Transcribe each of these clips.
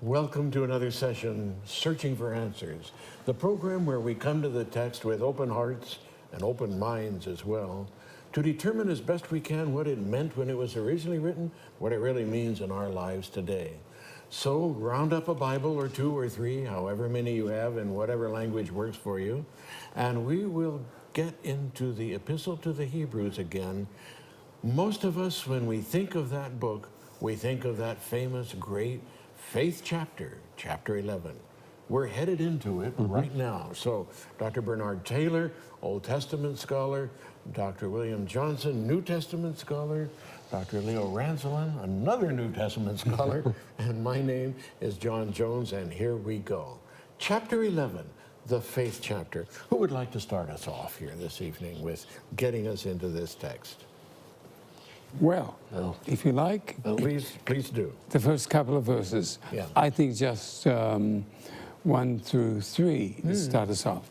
Welcome to another session, Searching for Answers, the program where we come to the text with open hearts and open minds as well, to determine as best we can what it meant when it was originally written, what it really means in our lives today. So round up a Bible or two or three, however many you have in whatever language works for you, and we will get into the Epistle to the Hebrews again. Most of us, when we think of that book, we think of that famous, great faith chapter, chapter 11. We're headed into it right now. So Dr. Bernard Taylor, Old Testament scholar, Dr. William Johnson, New Testament scholar, Dr. Leo Ranzelin, another New Testament scholar, and my name is John Jones, and here we go. Chapter 11, the faith chapter. Who would like to start us off here this evening with getting us into this text? Well, if you like, Please do. the first couple of verses. Yeah. I think just 1 through 3 start us off.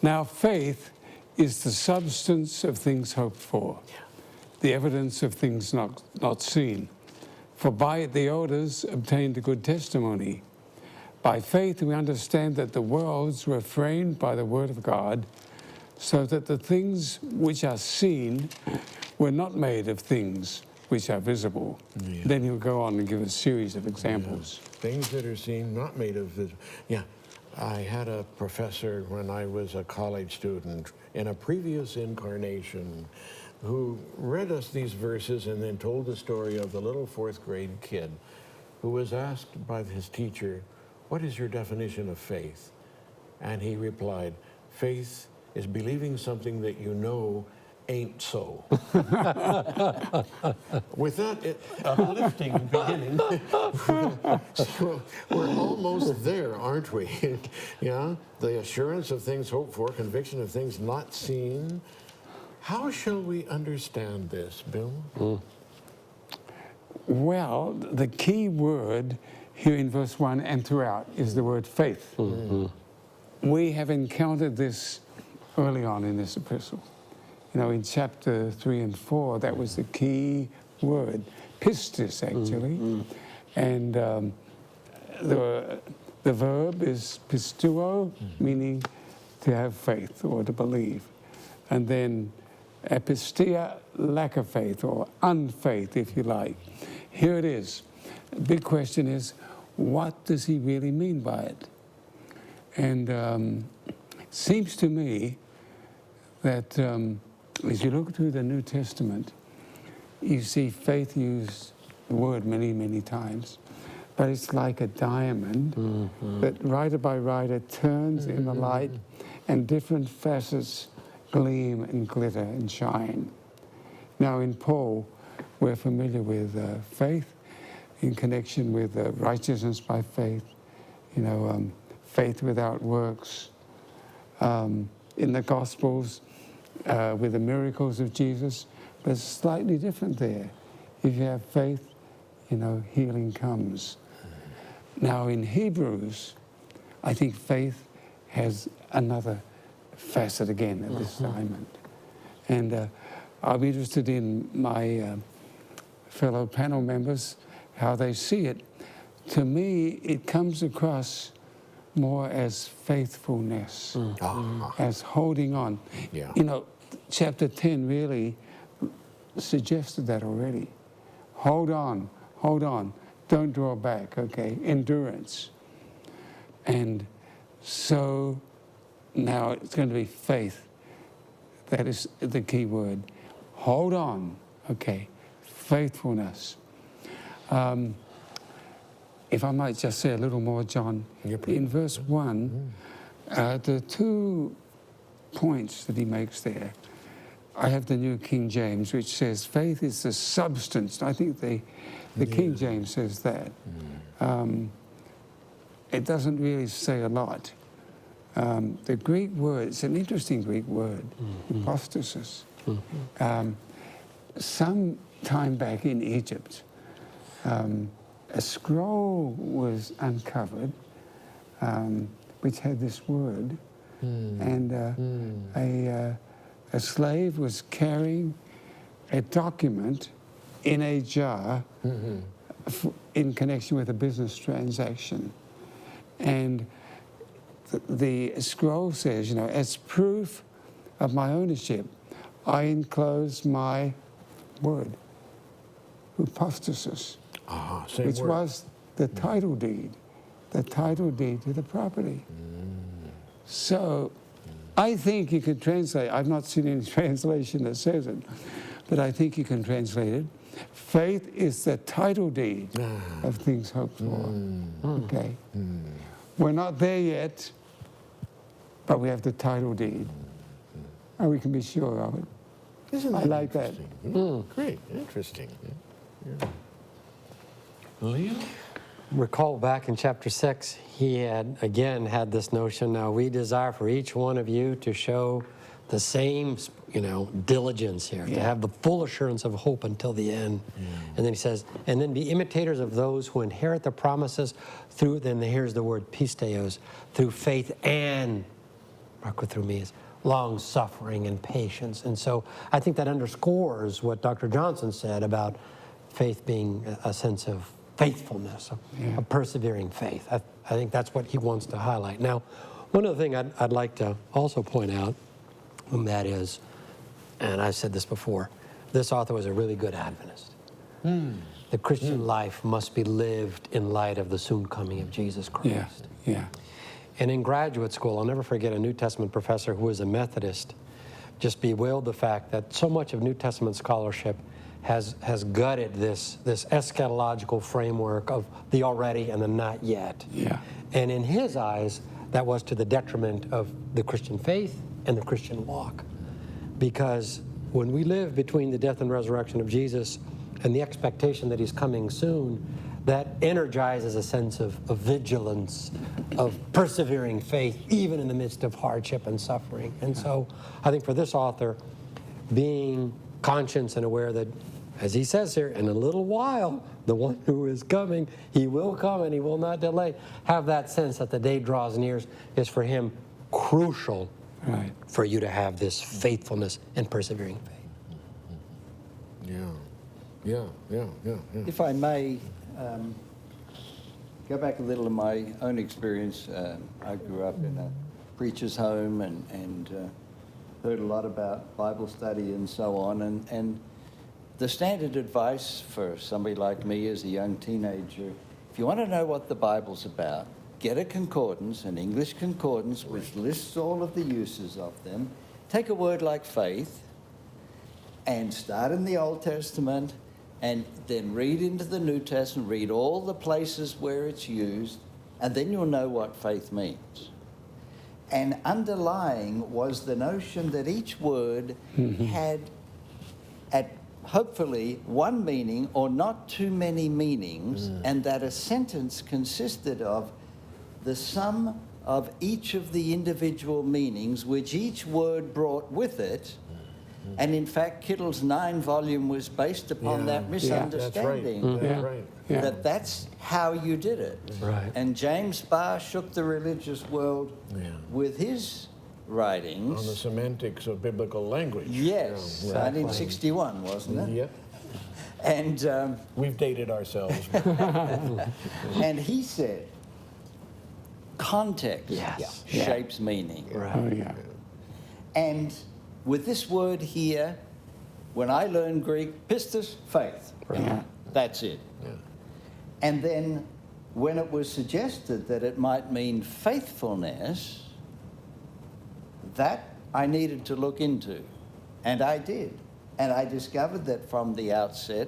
Now, faith is the substance of things hoped for, the evidence of things not seen. For by it the elders obtained a good testimony. By faith we understand that the worlds were framed by the word of God, so that the things which are seen were not made of things which are visible. Yeah. Then he'll go on and give a series of examples. Things that are seen, not made of visible. Yeah, I had a professor when I was a college student in a previous incarnation who read us these verses and then told the story of the little fourth grade kid who was asked by his teacher, "What is your definition of faith?" And he replied, "Faith is believing something that you know ain't so." With that uplifting beginning, so we're almost there, aren't we? Yeah, the assurance of things hoped for, conviction of things not seen. How shall we understand this, Bill? Well, the key word here in verse 1 and throughout is the word faith. We have encountered this early on in this epistle. You know, in chapter 3 and 4, that was the key word, pistis, actually. And the verb is pistuo, meaning to have faith or to believe. And then epistia, lack of faith or unfaith, if you like. Here it is. The big question is, what does he really mean by it? And it seems to me that as you look through the New Testament, you see faith used, the word many, many times, but it's like a diamond that writer by writer turns in the light and different facets gleam and glitter and shine. Now in Paul, we're familiar with faith in connection with righteousness by faith, you know, faith without works. In the Gospels, with the miracles of Jesus, but it's slightly different there. If you have faith, you know, healing comes. Now in Hebrews, I think faith has another facet again of this diamond. And I'll be interested in my fellow panel members, how they see it. To me, it comes across more as faithfulness, as holding on. Yeah. You know, chapter 10 really suggested that already. Hold on, don't draw back, okay? Endurance. And so now it's going to be faith. That is the key word. Hold on, okay? Faithfulness. If I might just say a little more, John, in verse 1, the 2 points that he makes there, I have the New King James, which says faith is the substance. I think the King James says that. It doesn't really say a lot. The Greek word, it's an interesting Greek word, hypostasis. Some time back in Egypt, a scroll was uncovered which had this word, and a slave was carrying a document in a jar in connection with a business transaction. And the scroll says, you know, as proof of my ownership, I enclose my word, hypostasis, Same which word. was the title deed to the property. So I think you could translate, I've not seen any translation that says it, but I think you can translate it. Faith is the title deed of things hoped for. Okay? We're not there yet, but we have the title deed. And we can be sure of it. Isn't I that like that. interesting? Great, interesting. Yeah. Leo? Recall back in chapter 6, he had again had this notion, now we desire for each one of you to show the same, diligence here, to have the full assurance of hope until the end. And then he says, and then be imitators of those who inherit the promises through, then here's the word pisteos, through faith and, mark through me, is long suffering and patience. And so I think that underscores what Dr. Johnson said about faith being a sense of faithfulness, a persevering faith. I think that's what he wants to highlight. Now, one other thing I'd like to also point out, and that is, and I've said this before, this author was a really good Adventist. The Christian life must be lived in light of the soon coming of Jesus Christ. Yeah. And in graduate school, I'll never forget a New Testament professor who was a Methodist just bewailed the fact that so much of New Testament scholarship has gutted this eschatological framework of the already and the not yet. And in his eyes, that was to the detriment of the Christian faith and the Christian walk. Because when we live between the death and resurrection of Jesus and the expectation that he's coming soon, that energizes a sense of vigilance, of persevering faith, even in the midst of hardship and suffering. And so I think for this author, being conscious and aware that, as he says here, in a little while, the one who is coming, he will come and he will not delay. Have that sense that the day draws near is for him crucial for you to have this faithfulness and persevering faith. Yeah. If I may go back a little to my own experience, I grew up in a preacher's home and heard a lot about Bible study and so on. And the standard advice for somebody like me as a young teenager, if you want to know what the Bible's about, get a concordance, an English concordance, which lists all of the uses of them. Take a word like faith and start in the Old Testament and then read into the New Testament, read all the places where it's used, and then you'll know what faith means. And underlying was the notion that each word had, hopefully, one meaning or not too many meanings, and that a sentence consisted of the sum of each of the individual meanings, which each word brought with it. And in fact, Kittle's 9-volume was based upon that misunderstanding. That's right. That's how you did it. Right. And James Barr shook the religious world with his writings. On the semantics of biblical language. Yes, 1961, wasn't it? Yep. And We've dated ourselves. and he said, context shapes meaning. Right. And with this word here, when I learned Greek, pistis, faith. That's it. And then when it was suggested that it might mean faithfulness, that I needed to look into. And I did. And I discovered that from the outset,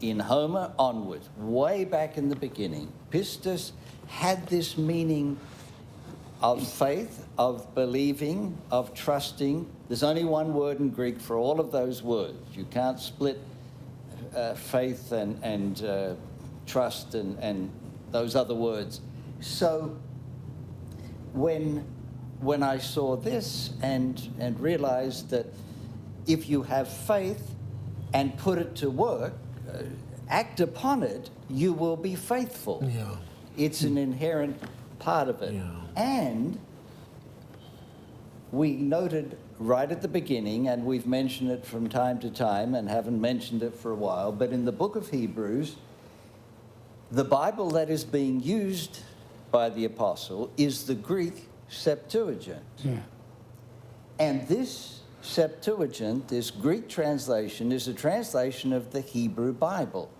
in Homer onwards, way back in the beginning, pistis had this meaning of faith, of believing, of trusting. There's only one word in Greek for all of those words. You can't split faith and trust and those other words. So when I saw this and realized that if you have faith and put it to work, act upon it, you will be faithful. It's an inherent part of it. And we noted right at the beginning, and we've mentioned it from time to time and haven't mentioned it for a while, but in the book of Hebrews, The Bible that is being used by the apostle is the Greek Septuagint. Yeah. And this Septuagint, this Greek translation, is a translation of the Hebrew Bible.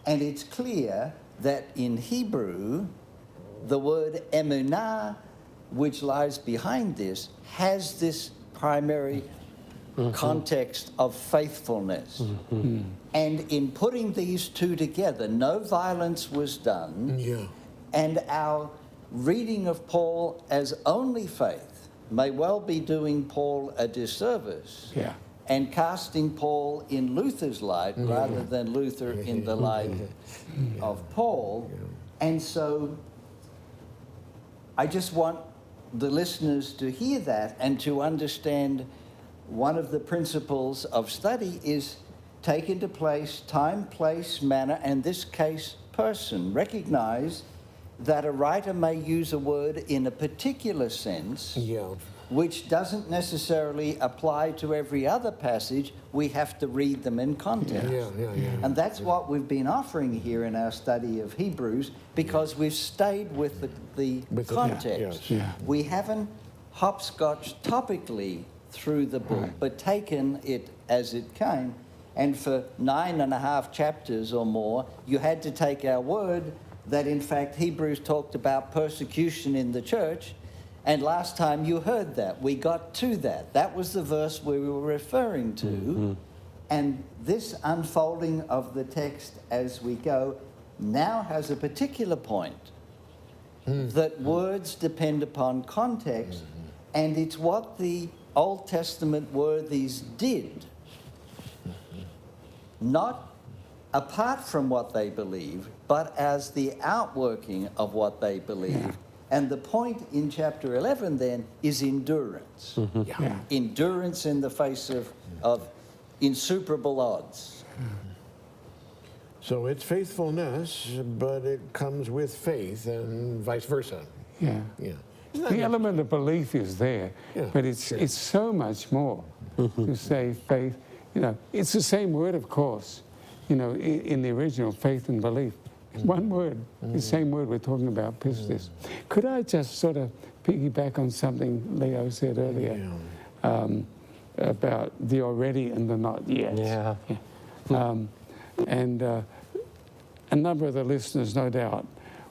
And it's clear that in Hebrew, the word emunah, which lies behind this, has this primary context of faithfulness. And in putting these two together, no violence was done. Yeah. And our reading of Paul as only faith may well be doing Paul a disservice. Yeah. And casting Paul in Luther's light rather than Luther in the light of Paul. And so I just want the listeners to hear that and to understand one of the principles of study is take into place time, place, manner, and this case, person. Recognize that a writer may use a word in a particular sense, Yeah. which doesn't necessarily apply to every other passage. We have to read them in context. Yeah. And that's what we've been offering here in our study of Hebrews, because we've stayed with the With the- context. yes. Yeah. We haven't hopscotched topically through the book, but taken it as it came. And for 9.5 chapters or more, you had to take our word that, in fact, Hebrews talked about persecution in the church. And last time you heard that, we got to that. That was the verse we were referring to. And this unfolding of the text as we go now has a particular point, that words depend upon context, and it's what the Old Testament worthies did, not apart from what they believe, but as the outworking of what they believe. Yeah. And the point in chapter 11 then is endurance. Yeah. Endurance in the face of insuperable odds. So it's faithfulness, but it comes with faith and vice versa. Yeah. Yeah. The element of belief is there, Yeah, but it's so much more to say faith. You know, it's the same word, of course. You know, in the original, faith and belief. One word, the same word we're talking about, pistis. Could I just sort of piggyback on something Leo said earlier about the already and the not yet? Yeah. And a number of the listeners, no doubt,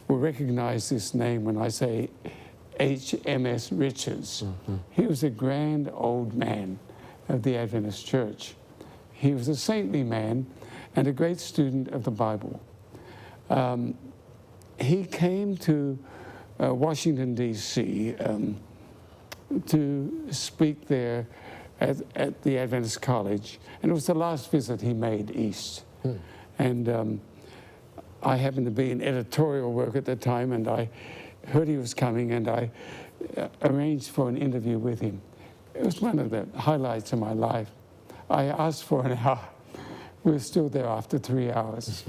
will recognize this name when I say H.M.S. Richards. He was a grand old man of the Adventist Church. He was a saintly man and a great student of the Bible. He came to Washington, D.C. To speak there at the Adventist College, and it was the last visit he made east. And I happened to be in editorial work at the time, and I heard he was coming, and I arranged for an interview with him. It was one of the highlights of my life. I asked for an hour. We were still there after 3 hours.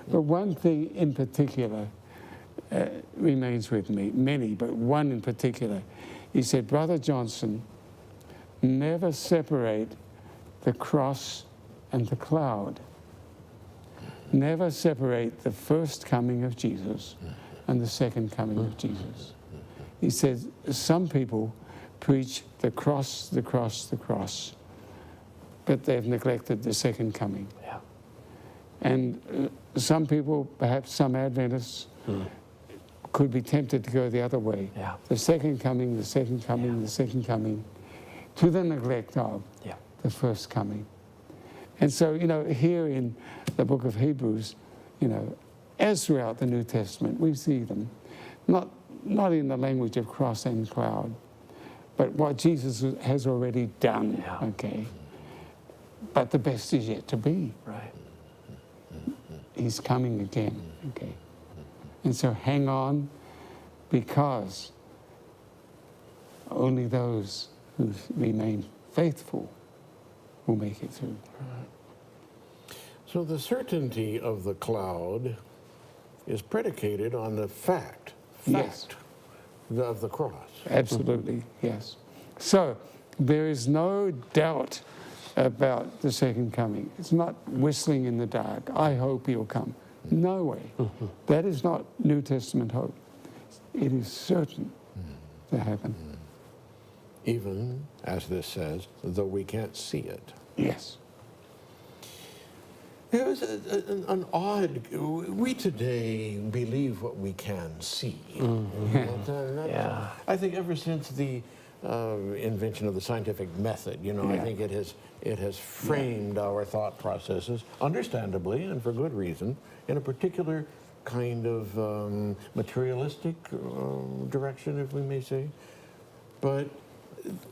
But one thing in particular remains with me, many, but one in particular. He said, Brother Johnson, never separate the cross and the cloud. Never separate the first coming of Jesus and the second coming of Jesus. He said, some people preach the cross, the cross, the cross, but they've neglected the second coming. Yeah. And some people, perhaps some Adventists, could be tempted to go the other way. Yeah. The second coming, the second coming, the second coming, to the neglect of the first coming. And so, you know, here in the book of Hebrews, you know, as throughout the New Testament, we see them, not in the language of cross and cloud, but what Jesus has already done, okay? But the best is yet to be. Right. He's coming again, okay? And so hang on, because only those who remain faithful will make it through. So the certainty of the cloud is predicated on the fact Yes. of the cross. Absolutely, yes. So there is no doubt about the second coming. It's not whistling in the dark. I hope he'll come. No way. That is not New Testament hope. It is certain to happen. Even, as this says, though we can't see it. Yes. It was an odd. We today believe what we can see. Yeah. I think ever since the invention of the scientific method, I think it has framed our thought processes, understandably and for good reason, in a particular kind of materialistic direction, if we may say. But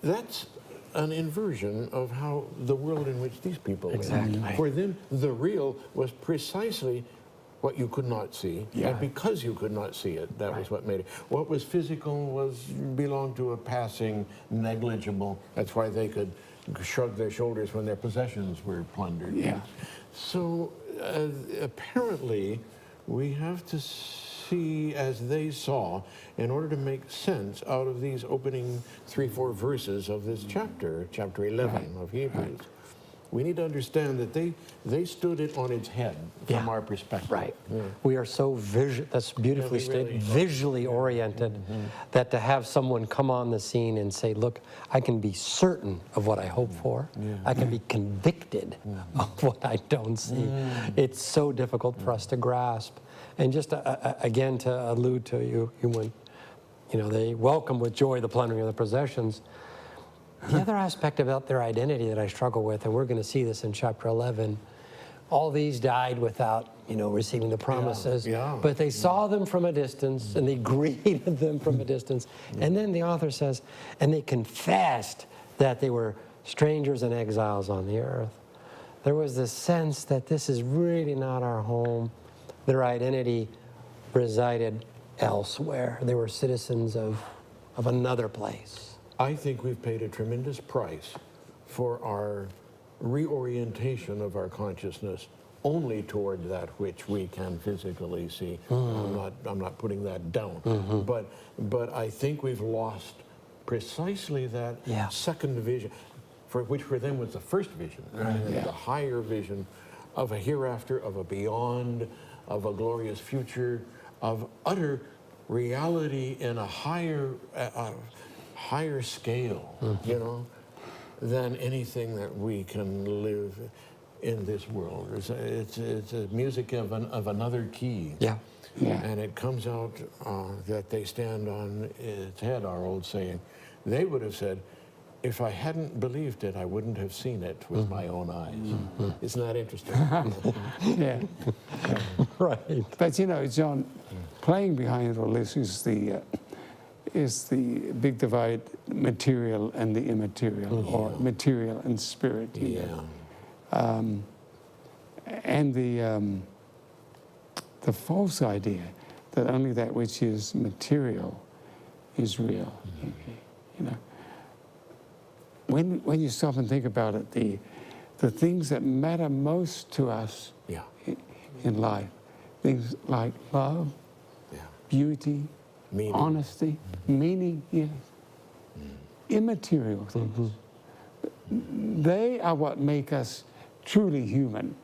that's an inversion of how the world in which these people Exactly. live. For them, the real was precisely what you could not see, and because you could not see it, that was what made it. What was physical belonged to a passing, negligible. That's why they could shrug their shoulders when their possessions were plundered. Yeah. So apparently, we have to see as they saw in order to make sense out of these opening 3-4 verses of this chapter 11 of Hebrews. We need to understand that they stood it on its head from our perspective. Right. We are so that's beautifully stated, visually oriented, that to have someone come on the scene and say, look, I can be certain of what I hope for. I can be convicted of what I don't see. It's so difficult for us to grasp. And just again, to allude to you when, they welcome with joy the plundering of the possessions. The other aspect about their identity that I struggle with, and we're going to see this in chapter 11, all these died without, receiving the promises. But they saw them from a distance, and they greeted them from a distance. And then the author says, and they confessed that they were strangers and exiles on the earth. There was this sense that this is really not our home. Their identity resided elsewhere. They were citizens of another place. I think we've paid a tremendous price for our reorientation of our consciousness only toward that which we can physically see. I'm not putting that down, but I think we've lost precisely that second vision, which for them was the first vision, the higher vision of a hereafter, of a beyond, of a glorious future, of utter reality in a higher scale, than anything that we can live in this world. It's a music of another key. And it comes out that they stand on its head, our old saying. They would have said, if I hadn't believed it, I wouldn't have seen it with my own eyes. Isn't that interesting? Yeah. Right. But John, playing behind all this is the big divide, material and the immaterial, or material and spirit. And the false idea that only that which is material is real. When you stop and think about it, the things that matter most to us in life, things like love, beauty, meaning. Honesty, meaning, immaterial things. They are what make us truly human.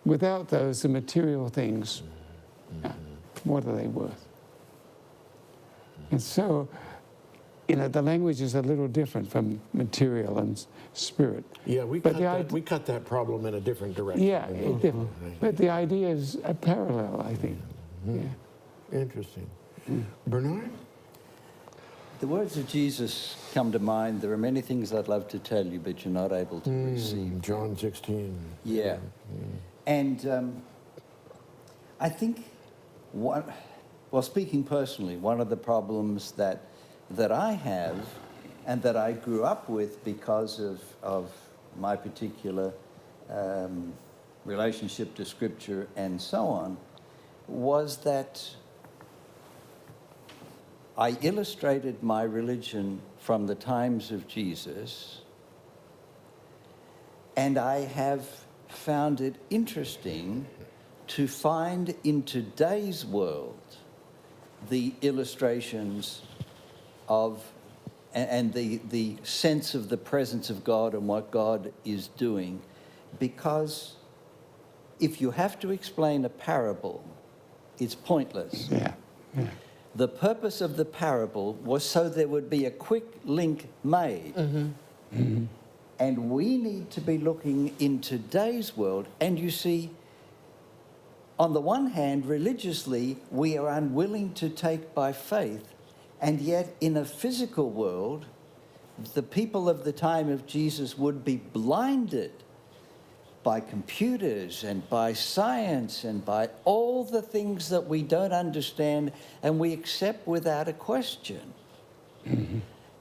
Without those, the material things, what are they worth? And so, the language is a little different from material and spirit. Yeah, we cut that problem in a different direction. Yeah, different. But the idea is a parallel, I think. Interesting. Bernard? The words of Jesus come to mind. There are many things I'd love to tell you, but you're not able to receive. John 16. Yeah. And I think, speaking personally, one of the problems that I have and that I grew up with because of my particular relationship to Scripture and so on, was that I illustrated my religion from the times of Jesus, and I have found it interesting to find in today's world the illustrations of and the sense of the presence of God and what God is doing, because if you have to explain a parable, it's pointless. Yeah. Yeah. The purpose of the parable was so there would be a quick link made. And we need to be looking in today's world. And you see, on the one hand, religiously, we are unwilling to take by faith. And yet, in a physical world, the people of the time of Jesus would be blinded by computers and by science and by all the things that we don't understand and we accept without a question.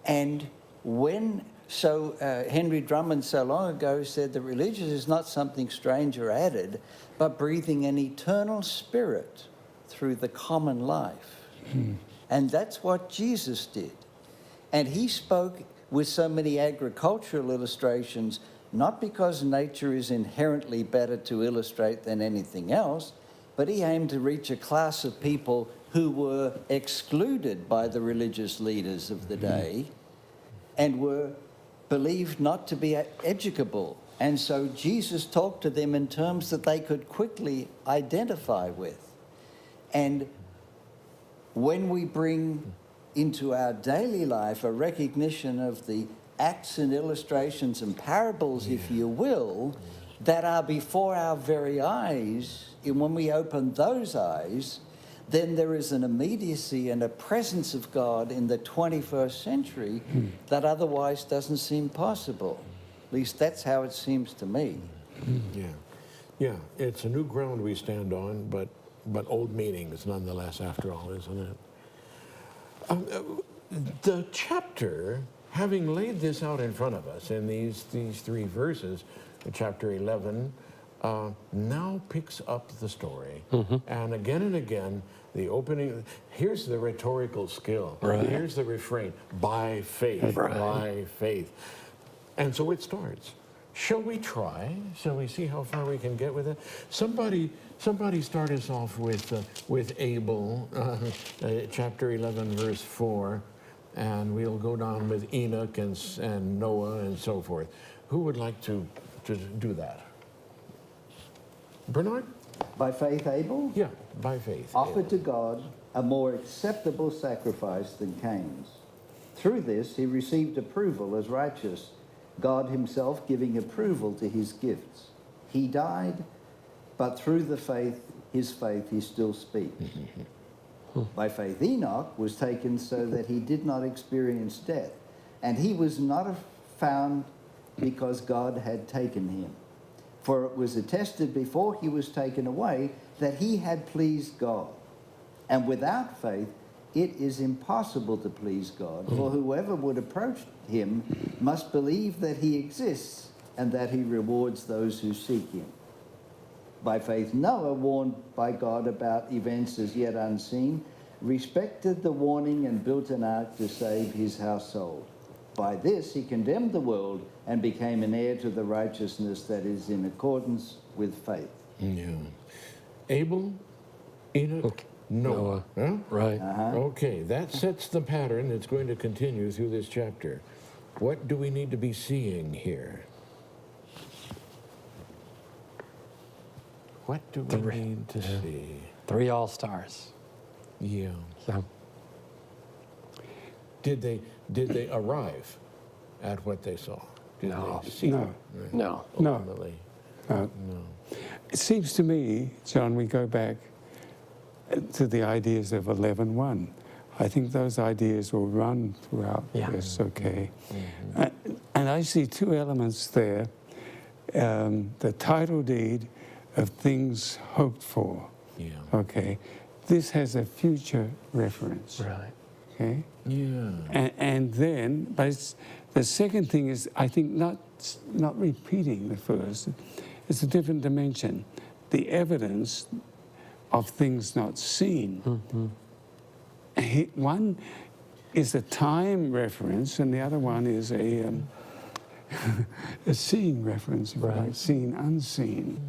And Henry Drummond so long ago said that religion is not something strange or added, but breathing an eternal spirit through the common life. And that's what Jesus did. And he spoke with so many agricultural illustrations, not because nature is inherently better to illustrate than anything else, but he aimed to reach a class of people who were excluded by the religious leaders of the day and were believed not to be educable. And so Jesus talked to them in terms that they could quickly identify with. And when we bring into our daily life a recognition of the acts and illustrations and parables, if you will, that are before our very eyes, and when we open those eyes, then there is an immediacy and a presence of God in the 21st century that otherwise doesn't seem possible. At least that's how it seems to me. Yeah, it's a new ground we stand on, but old meanings nonetheless, after all, isn't it? The chapter, having laid this out in front of us in these three verses, chapter 11, now picks up the story. And again, the opening, here's the rhetorical skill. Right. Here's the refrain, by faith, Right. by faith. And so it starts. Shall we try? Shall we see how far we can get with it? Somebody start us off with Abel, chapter 11, verse 4, and we'll go down with Enoch and Noah and so forth. Who would like to do that? Bernard? By faith, Abel Yeah, by faith. offered to God a more acceptable sacrifice than Cain's. Through this, he received approval as righteous, God himself giving approval to his gifts. He died, but through his faith, he still speaks. By faith, Enoch was taken so that he did not experience death, and he was not found because God had taken him. For it was attested before he was taken away that he had pleased God. And without faith, it is impossible to please God, for whoever would approach him must believe that he exists and that he rewards those who seek him. By faith, Noah, warned by God about events as yet unseen, respected the warning and built an ark to save his household. By this, he condemned the world and became an heir to the righteousness that is in accordance with faith. Yeah. Abel, Enoch, Noah. Huh? Right. Okay, that sets the pattern that's going to continue through this chapter. What do we need to be seeing here? What do we need to see? 3 all-stars. Yeah. Yeah. Did they arrive at what they saw? Did No. they see No. it? No. No. Ultimately. No. It seems to me, John, we go back to the ideas of 11.1. I think those ideas will run throughout this, okay? And I see 2 elements there. The title deed of things hoped for, Yeah. okay? This has a future reference, Right. okay? Yeah. And then, but the second thing is, I think, not repeating the first. It's a different dimension. The evidence of things not seen. One is a time reference, and the other one is a seeing reference, if you like, seen, unseen.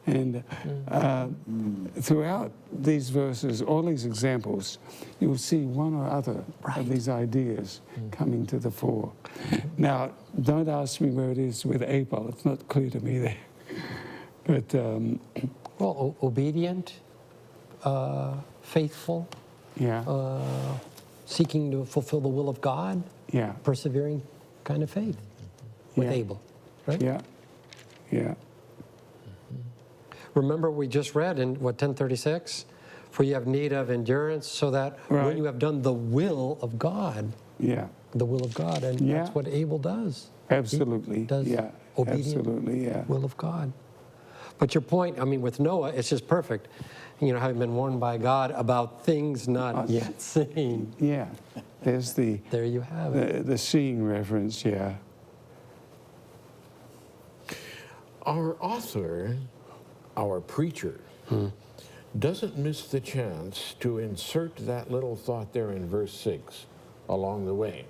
And throughout these verses, all these examples, you'll see one or other of these ideas coming to the fore. Now, don't ask me where it is with Abel. It's not clear to me there. But Well, obedient, faithful, yeah, seeking to fulfill the will of God, yeah, persevering kind of faith with Yeah. Abel, right? yeah, yeah, Remember we just read in, 1036? For you have need of endurance, so that when Right. you have done the will of God, yeah. the will of God, and Yeah. that's what Abel does. Absolutely. He does Yeah. obedient Absolutely. Yeah. will of God. But your point, I mean, with Noah, it's just perfect. You know, having been warned by God about things not yet seen. Yeah. There's the There you have it. the seeing reference. Yeah. Our author, our preacher, doesn't miss the chance to insert that little thought there in verse 6 along the way,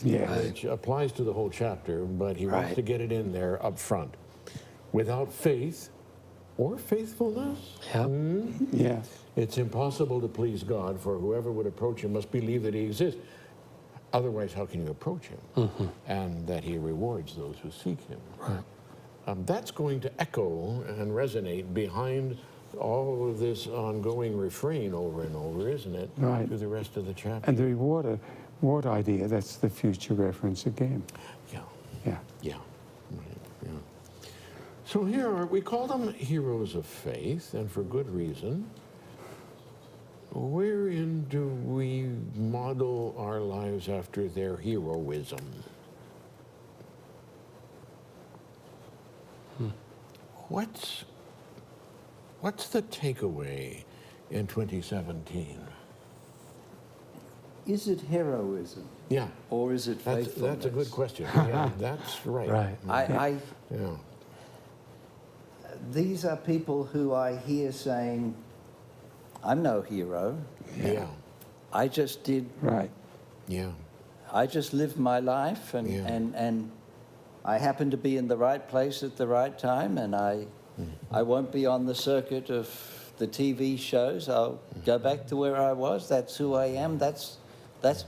Yeah. which applies to the whole chapter, but he wants Right. to get it in there up front. Without faith or faithfulness, Yeah. Yeah. it's impossible to please God, for whoever would approach him must believe that he exists. Otherwise, how can you approach him? And that he rewards those who seek him. That's going to echo and resonate behind all of this ongoing refrain over and over, isn't it? Right. Through the rest of the chapter. And the reward idea. That's the future reference again. Yeah, Yeah. yeah, right, yeah. So here we call them heroes of faith, and for good reason. Wherein do we model our lives after their heroism? What's the takeaway in 2017? Is it heroism Yeah, or is it faithfulness? that's a good question. Yeah, that's right. Right. Yeah. These are people who I hear saying, I'm no hero. Yeah. I just did, Right. Yeah. I just lived my life and, Yeah. and I happened to be in the right place at the right time, and I won't be on the circuit of the TV shows. I'll go back to where I was. That's who I am. That's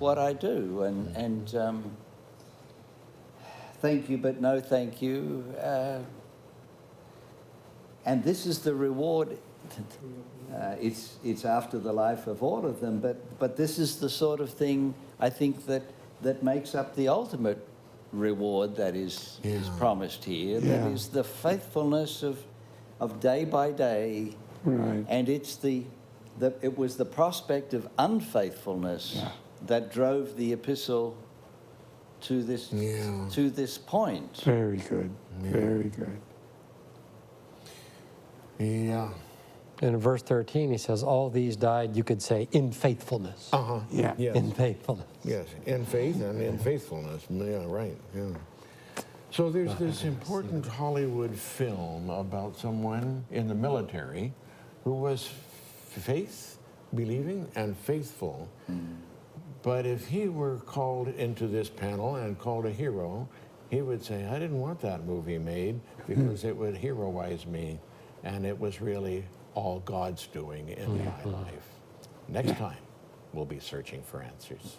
what I do. And thank you, but no thank you. And this is the reward. It's after the life of all of them, but this is the sort of thing I think that makes up the ultimate reward that is promised here. Yeah. That is the faithfulness of day by day, Right. and it's it was the prospect of unfaithfulness that drove the epistle to this point. Very good. Very good. Yeah. And in verse 13, he says, all these died, you could say, in faithfulness. Uh-huh. Yeah. Yes. In faithfulness. Yes. In faith and in faithfulness. Yeah, right. Yeah. So there's this important Hollywood film about someone in the military who was believing and faithful. But if he were called into this panel and called a hero, he would say, I didn't want that movie made because it would heroize me. And it was really all God's doing in my life. Next time, we'll be searching for answers.